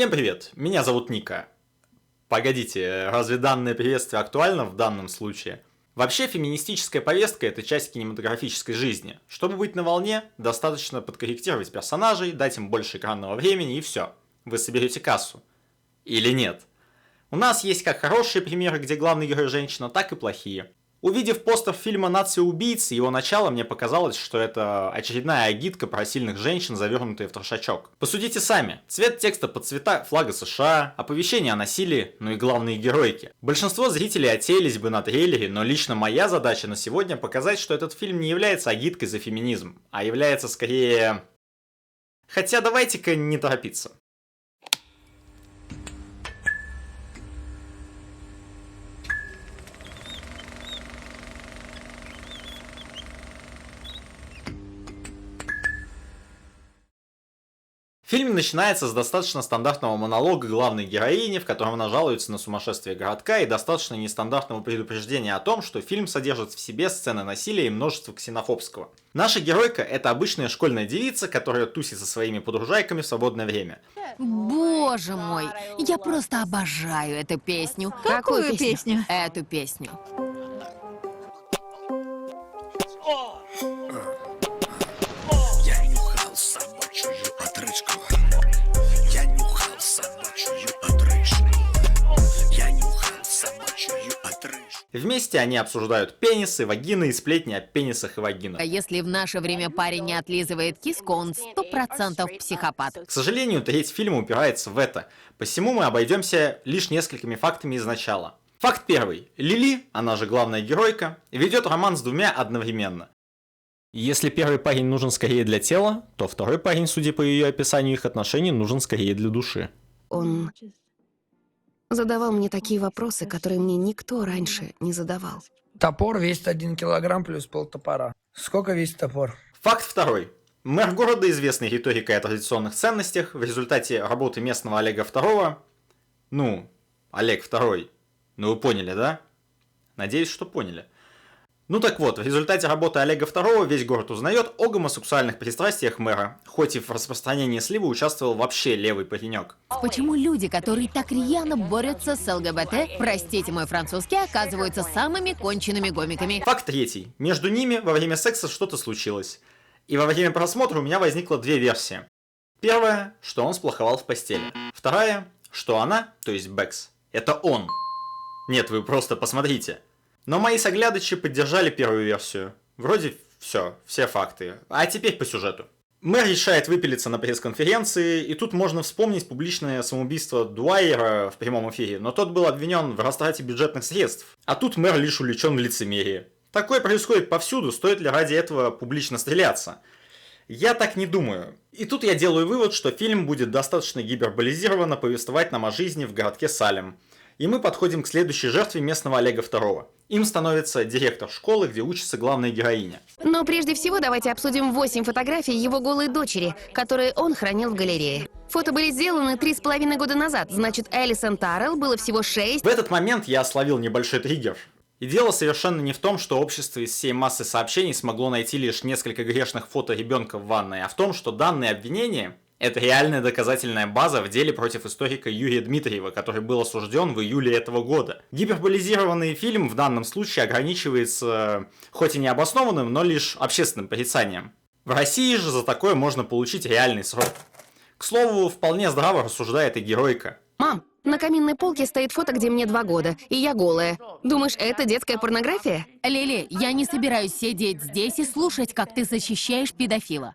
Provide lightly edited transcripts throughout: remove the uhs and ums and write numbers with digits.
Всем привет, меня зовут Ника. Погодите, разве данное приветствие актуально в данном случае? Вообще, феминистическая повестка – это часть кинематографической жизни. Чтобы быть на волне, достаточно подкорректировать персонажей, дать им больше экранного времени и все. Вы соберете кассу. Или нет? У нас есть как хорошие примеры, где главный герой женщина, так и плохие. Увидев постер фильма «Нация убийц» и его начало, мне показалось, что это очередная агитка про сильных женщин, завернутая в трошачок. Посудите сами. Цвет текста под цвета флага США, оповещение о насилии, ну и главные геройки. Большинство зрителей отсеялись бы на трейлере, но лично моя задача на сегодня показать, что этот фильм не является агиткой за феминизм, а является скорее... Хотя давайте-ка не торопиться. Фильм начинается с достаточно стандартного монолога главной героини, в котором она жалуется на сумасшествие городка, и достаточно нестандартного предупреждения о том, что фильм содержит в себе сцены насилия и множество ксенофобского. Наша геройка – это обычная школьная девица, которая тусит со своими подружайками в свободное время. Боже мой, я просто обожаю эту песню. Какую песню? Эту песню. Я нюхал собачью отрыжку. Я нюхал собачью отрыжку. Я нюхал собачью отрыжку. Вместе они обсуждают пенисы, вагины и сплетни о пенисах и вагинах. А если в наше время парень не отлизывает киску, он 100% психопат. К сожалению, треть фильма упирается в это, посему мы обойдемся лишь несколькими фактами из начала. Факт первый. Лили, она же главная геройка, ведет роман с двумя одновременно. Если первый парень нужен скорее для тела, то второй парень, судя по ее описанию их отношений, нужен скорее для души. Он задавал мне такие вопросы, которые мне никто раньше не задавал. Топор весит 1 килограмм плюс полтопора. Сколько весит топор? Факт второй. Мэр города, известный риторикой о традиционных ценностях, в результате работы местного Олега II, Олег II, вы поняли, да? Надеюсь, что поняли. Так вот, в результате работы Олега II весь город узнает о гомосексуальных пристрастиях мэра, хоть и в распространении сливы участвовал вообще левый паренек. Почему люди, которые так рьяно борются с ЛГБТ, простите мой французский, оказываются самыми конченными гомиками? Факт третий. Между ними во время секса что-то случилось. И во время просмотра у меня возникло две версии. Первая, что он сплоховал в постели. Вторая, что она, то есть Бэкс, это он. Нет, вы просто посмотрите. Но мои соглядачи поддержали первую версию. Вроде все факты. А теперь по сюжету. Мэр решает выпилиться на пресс-конференции, и тут можно вспомнить публичное самоубийство Дуайера в прямом эфире, но тот был обвинен в растрате бюджетных средств. А тут мэр лишь увлечен в лицемерие. Такое происходит повсюду, стоит ли ради этого публично стреляться? Я так не думаю. И тут я делаю вывод, что фильм будет достаточно гиперболизированно повествовать нам о жизни в городке Салем. И мы подходим к следующей жертве местного Олега II. Им становится директор школы, где учится главная героиня. Но прежде всего давайте обсудим 8 фотографий его голой дочери, которые он хранил в галерее. Фото были сделаны 3,5 года назад, значит, Элисон Таррелл было всего 6. В этот момент я словил небольшой триггер. И дело совершенно не в том, что общество из всей массы сообщений смогло найти лишь несколько грешных фото ребенка в ванной, а в том, что данные обвинения – это реальная доказательная база в деле против историка Юрия Дмитриева, который был осужден в июле этого года. Гиперболизированный фильм в данном случае ограничивается, хоть и необоснованным, но лишь общественным порицанием. В России же за такое можно получить реальный срок. К слову, вполне здраво рассуждает и героика. Мам, на каминной полке стоит фото, где мне 2 года, и я голая. Думаешь, это детская порнография? Лили, я не собираюсь сидеть здесь и слушать, как ты защищаешь педофила.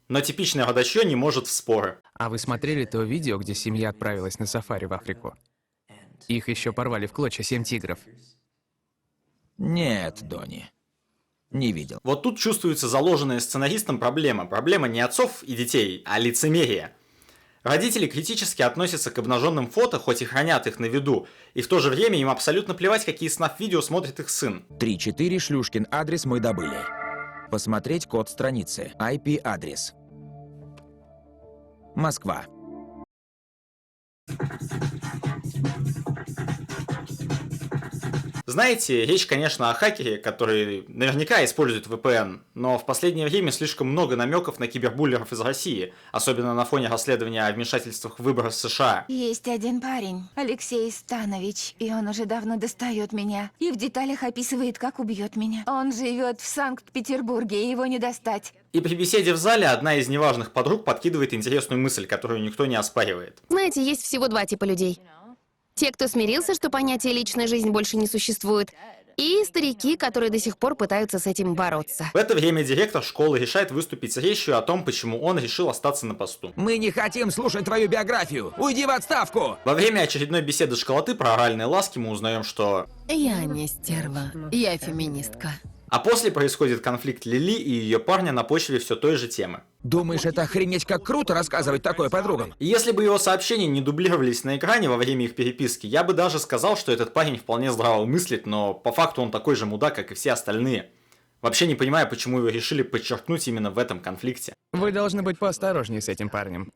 Но типичный родачье не может в споры. А вы смотрели то видео, где семья отправилась на сафари в Африку? Их еще порвали в клочья 7 тигров. Нет, Донни. Не видел. Вот тут чувствуется заложенная сценаристом проблема. Проблема не отцов и детей, а лицемерие. Родители критически относятся к обнаженным фото, хоть и хранят их на виду, и в то же время им абсолютно плевать, какие снаф-видео смотрит их сын. 3-4 Шлюшкин адрес мы добыли. Посмотреть код страницы. IP-адрес. Москва. Знаете, речь, конечно, о хакере, который наверняка использует VPN, но в последнее время слишком много намеков на кибербуллеров из России, особенно на фоне расследования о вмешательствах в выборы в США. Есть один парень, Алексей Станович, и он уже давно достает меня. И в деталях описывает, как убьет меня. Он живет в Санкт-Петербурге, и его не достать. И при беседе в зале одна из неважных подруг подкидывает интересную мысль, которую никто не оспаривает. Знаете, есть всего два типа людей. Те, кто смирился, что понятие «личная жизнь» больше не существует, и старики, которые до сих пор пытаются с этим бороться. В это время директор школы решает выступить с речью о том, почему он решил остаться на посту. Мы не хотим слушать твою биографию. Уйди в отставку! Во время очередной беседы школоты про оральные ласки мы узнаем, что... Я не стерва, я феминистка. А после происходит конфликт Лили и ее парня на почве все той же темы. Думаешь, это охренеть как круто рассказывать такое подругам? И если бы его сообщения не дублировались на экране во время их переписки, я бы даже сказал, что этот парень вполне здраво мыслит, но по факту он такой же мудак, как и все остальные. Вообще не понимаю, почему его решили подчеркнуть именно в этом конфликте. Вы должны быть поосторожнее с этим парнем.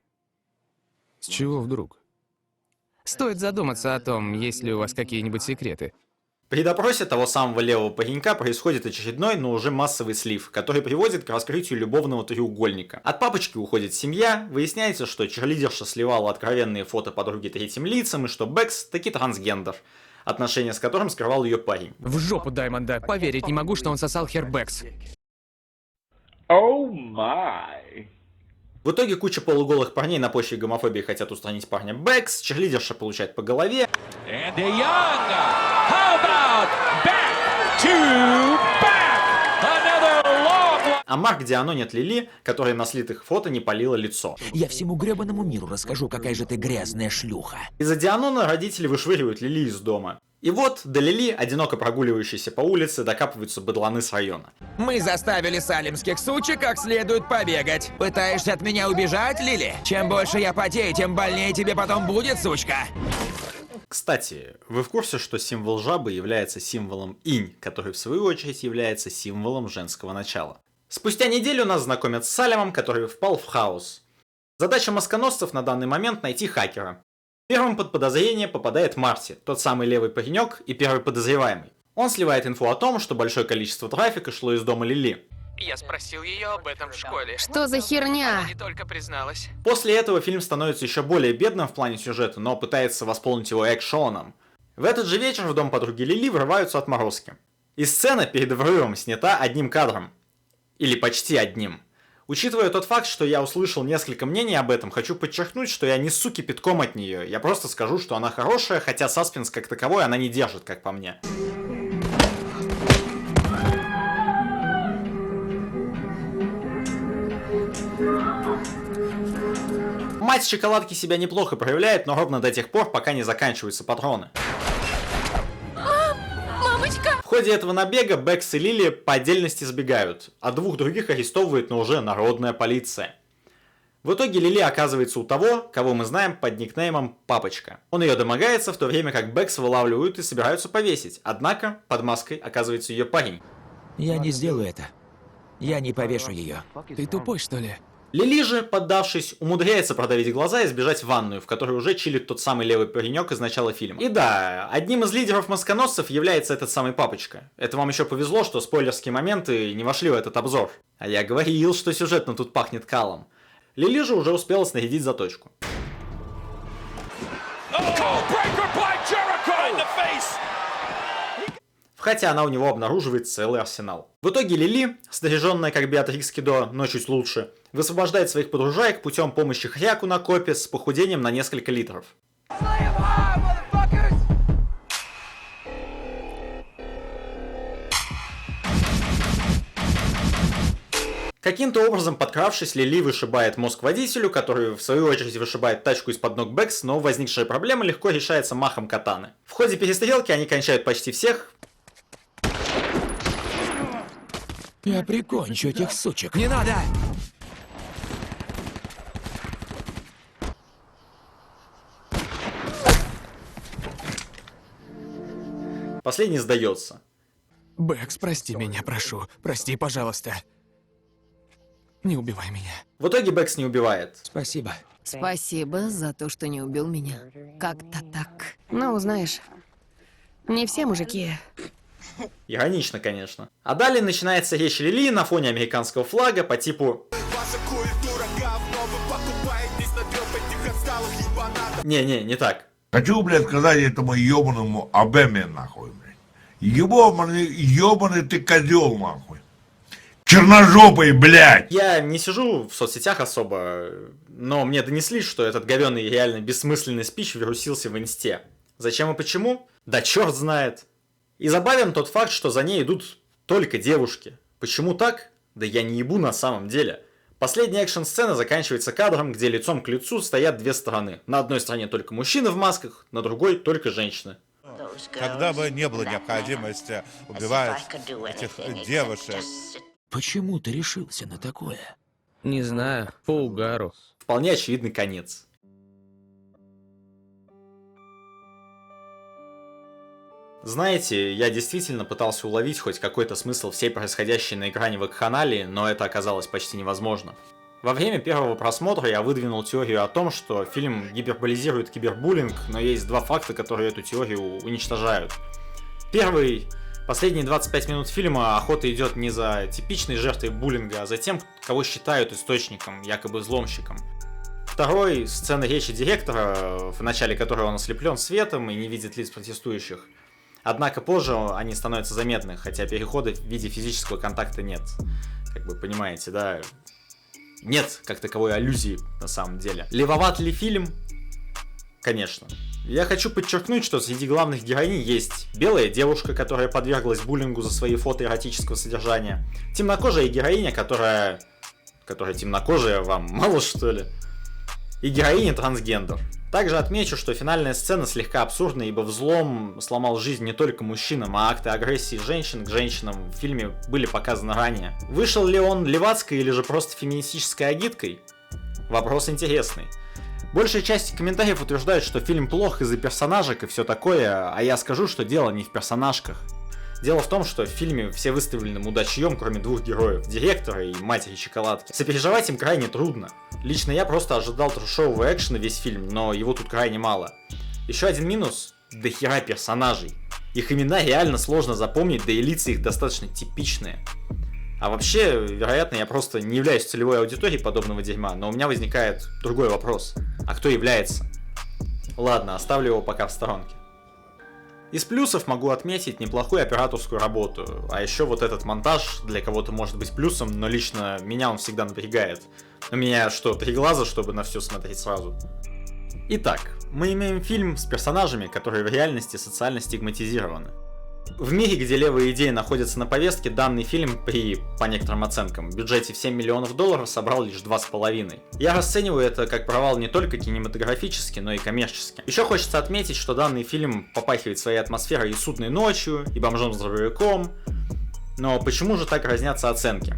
С чего вдруг? Стоит задуматься о том, есть ли у вас какие-нибудь секреты. При допросе того самого левого паренька происходит очередной, но уже массовый слив, который приводит к раскрытию любовного треугольника. От папочки уходит семья, выясняется, что черлидерша сливала откровенные фото подруги третьим лицам, и что Бэкс таки трансгендер, отношения с которым скрывал ее парень. В жопу Даймонда. Поверить не могу, что он сосал Хербекс. В итоге куча полуголых парней на почве гомофобии хотят устранить парня Бэкс, черлидерша получает по голове. А Марк, где оно нет Лили, которая на слитых фото не палила лицо. Я всему гребаному миру расскажу, какая же ты грязная шлюха. Из-за Дианона родители вышвыривают Лили из дома. И вот до Лили, одиноко прогуливающейся по улице, докапываются быдланы с района. Мы заставили салемских сучек как следует побегать. Пытаешься от меня убежать, Лили? Чем больше я потею, тем больнее тебе потом будет, сучка. Кстати, вы в курсе, что символ жабы является символом инь, который в свою очередь является символом женского начала? Спустя неделю нас знакомят с Салемом, который впал в хаос. Задача масконосцев на данный момент найти хакера. Первым под подозрение попадает Марти, тот самый левый паренек и первый подозреваемый. Он сливает инфу о том, что большое количество трафика шло из дома Лили. Я спросил ее об этом в школе. Что за херня? Она не только призналась. После этого фильм становится еще более бедным в плане сюжета, но пытается восполнить его экшоном. В этот же вечер в дом подруги Лили врываются отморозки. И сцена перед взрывом снята одним кадром. Или почти одним. Учитывая тот факт, что я услышал несколько мнений об этом, хочу подчеркнуть, что я несу кипятком от нее. Я просто скажу, что она хорошая, хотя саспенс как таковой она не держит, как по мне. Мать шоколадки себя неплохо проявляет, но ровно до тех пор, пока не заканчиваются патроны. В ходе этого набега Бэкс и Лили по отдельности сбегают, а двух других арестовывает, но уже народная полиция. В итоге Лили оказывается у того, кого мы знаем под никнеймом Папочка. Он ее домогается, в то время как Бэкс вылавливают и собираются повесить, однако под маской оказывается ее парень. Я не сделаю это. Я не повешу ее. Ты тупой, что ли? Лили же, поддавшись, умудряется продавить глаза и сбежать в ванную, в которой уже чилит тот самый левый паренек из начала фильма. И да, одним из лидеров масконосцев является этот самый Папочка. Это вам еще повезло, что спойлерские моменты не вошли в этот обзор. А я говорил, что сюжетно тут пахнет калом. Лили же уже успела снарядить заточку. Хотя она у него обнаруживает целый арсенал. В итоге Лили, снаряженная как Беатрикс Кидо, но чуть лучше, высвобождает своих подружаек путем помощи хряку на копе с похудением на несколько литров. Каким-то образом подкравшись, Лили вышибает мозг водителю, который в свою очередь вышибает тачку из-под ног Бэкс, но возникшая проблема легко решается махом катаны. В ходе перестрелки они кончают почти всех. Я прикончу этих сучек. Не надо! Последний сдается. Бэкс, прости меня, прошу. Прости, пожалуйста. Не убивай меня. В итоге Бэкс не убивает. Спасибо. Спасибо за то, что не убил меня. Как-то так. Ну, знаешь, Не все мужики. Иронично, конечно. А далее начинается речь Лили на фоне американского флага по типу... Не так. Хочу, блядь, сказать этому ебаному Обеме, нахуй, блядь. Ебаный ты козел, нахуй. Черножопый, блядь! Я не сижу в соцсетях особо, но мне донесли, что этот говёный реально бессмысленный спич вирусился в инсте. Зачем и почему? Да черт знает. И забавен тот факт, что за ней идут только девушки. Почему так? Да я не ебу на самом деле. Последняя экшн-сцена заканчивается кадром, где лицом к лицу стоят две стороны. На одной стороне только мужчины в масках, на другой только женщины. Когда бы не было необходимости убивать этих девушек. Почему ты решился на такое? Не знаю, по угару. Вполне очевидный конец. Знаете, я действительно пытался уловить хоть какой-то смысл всей происходящей на экране вакханалии, но это оказалось почти невозможно. Во время первого просмотра я выдвинул теорию о том, что фильм гиперболизирует кибербуллинг, но есть два факта, которые эту теорию уничтожают. Первый. Последние 25 минут фильма охота идет не за типичной жертвой буллинга, а за тем, кого считают источником, якобы взломщиком. Второй. Сцена речи директора, в начале которой он ослеплен светом и не видит лиц протестующих. Однако позже они становятся заметны, хотя перехода в виде физического контакта нет. Как бы понимаете, да? Нет как таковой аллюзии на самом деле. Левоват ли фильм? Конечно. Я хочу подчеркнуть, что среди главных героинь есть белая девушка, которая подверглась буллингу за свои фото эротического содержания. Темнокожая героиня, которая темнокожая, вам мало что ли? И героиня трансгендер. Также отмечу, что финальная сцена слегка абсурдна, ибо взлом сломал жизнь не только мужчинам, а акты агрессии женщин к женщинам в фильме были показаны ранее. Вышел ли он левацкой или же просто феминистической агиткой? Вопрос интересный. Большая часть комментариев утверждает, что фильм плох из-за персонажек и все такое, а я скажу, что дело не в персонажках. Дело в том, что в фильме все выставлены мудачьем, кроме двух героев, директора и матери шоколадки. Сопереживать им крайне трудно. Лично я просто ожидал трэшового экшена весь фильм, но его тут крайне мало. Еще один минус – дохера персонажей. Их имена реально сложно запомнить, да и лица их достаточно типичные. А вообще, вероятно, я просто не являюсь целевой аудиторией подобного дерьма, но у меня возникает другой вопрос. А кто является? Ладно, оставлю его пока в сторонке. Из плюсов могу отметить неплохую операторскую работу, а еще вот этот монтаж для кого-то может быть плюсом, но лично меня он всегда напрягает. У меня что, 3 глаза, чтобы на все смотреть сразу? Итак, мы имеем фильм с персонажами, которые в реальности социально стигматизированы. В мире, где левые идеи находятся на повестке, данный фильм при, по некоторым оценкам, бюджете в $7 миллионов собрал лишь 2,5. Я расцениваю это как провал не только кинематографически, но и коммерчески. Еще хочется отметить, что данный фильм попахивает своей атмосферой и «Судной ночью», и «Бомжом с дробовиком». Но почему же так разнятся оценки?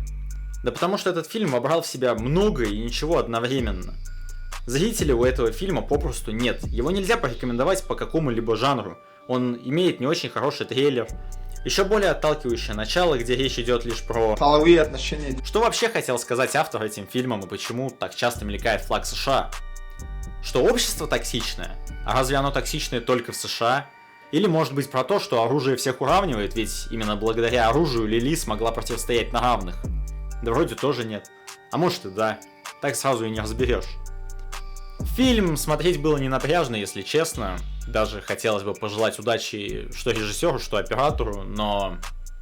Да потому что этот фильм вобрал в себя много и ничего одновременно. Зрителей у этого фильма попросту нет, его нельзя порекомендовать по какому-либо жанру. Он имеет не очень хороший трейлер, еще более отталкивающее начало, где речь идет лишь про половые отношения. Что вообще хотел сказать автор этим фильмом и почему так часто мелькает флаг США? Что общество токсичное? А разве оно токсичное только в США? Или может быть про то, что оружие всех уравнивает, ведь именно благодаря оружию Лили смогла противостоять на равных? Да вроде тоже нет. А может и да. Так сразу и не разберешь. Фильм смотреть было не напряжно, если честно. Даже хотелось бы пожелать удачи что режиссеру, что оператору, но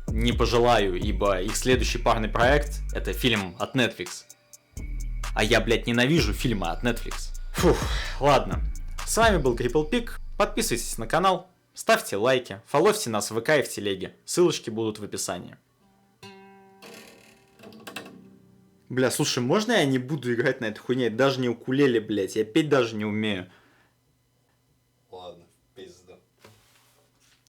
не пожелаю, ибо их следующий парный проект — это фильм от Netflix. А я, блядь, ненавижу фильмы от Netflix. Фух, ладно. С вами был CripplePig. Подписывайтесь на канал, ставьте лайки, фоловьте нас в ВК и в Телеге. Ссылочки будут в описании. Бля, слушай, можно я не буду играть на этой хуйне? Даже не укулеле, блядь, я петь даже не умею.